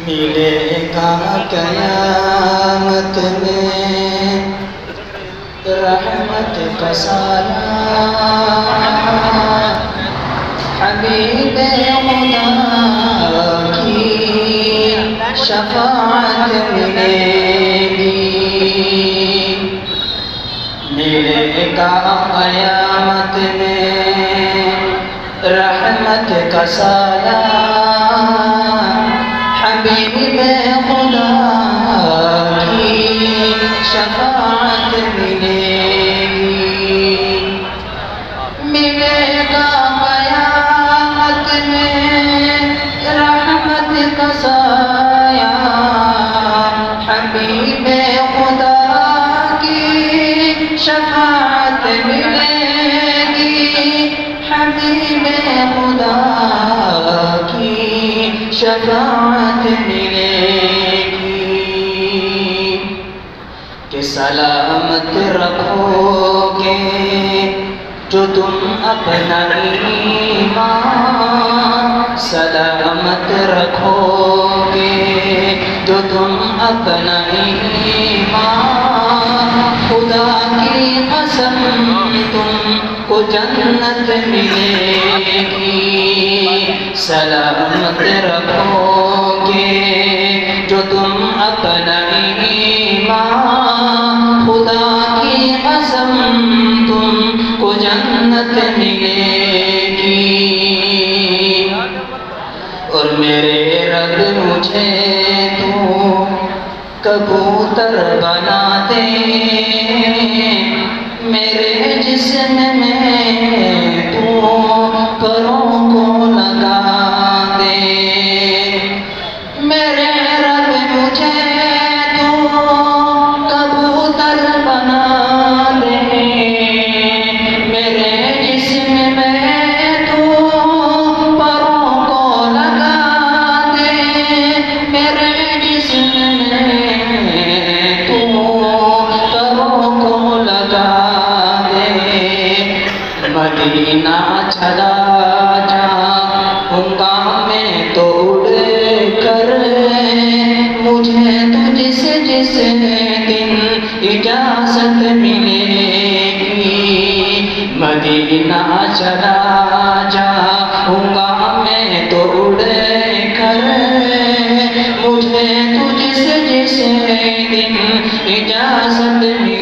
ملے گا قیامت میں رحمت کا سایہ، حبیب خدا کی شفاعت ملے گی۔ ملے گا قیامت میں رحمت کا سایہ، حبیب خدا کی شفاعت ملے گی۔ ملے گا قیامت میں رحمت کا سایہ، حبیب خدا کی شفاعت ملے گی، حبیب خدا کی شفاعت ملے گی۔ کہ سلامت رکھو گے جو تم اپنا ایمان، سلامت رکھو گے جو تم اپنا ایمان، خدا کی قسم تم کو جنت ملے گی۔ سلامت رکھو گے جو تم اپنا ایمان، خدا کی قسم تم کو جنت ملے گی۔ اور میرے رب مجھے تو کبوتر بنا دے، میرے جسم میں تو پروں کو لگا دے۔ میرے رب مجھے تو کبوتر بنا دے، میرے جسم میں تو پروں کو لگا دے، میرے جسم میں تو پروں کو لگا دے۔ مدینہ چلا جاؤں گا میں تو اڑ کر، مجھے تجھ سے جس دن اجازت ملے گی۔ مدینہ چلا جاؤں گا میں تو اڑ کر، مجھے تجھ سے جس دن اجازت ملے گی۔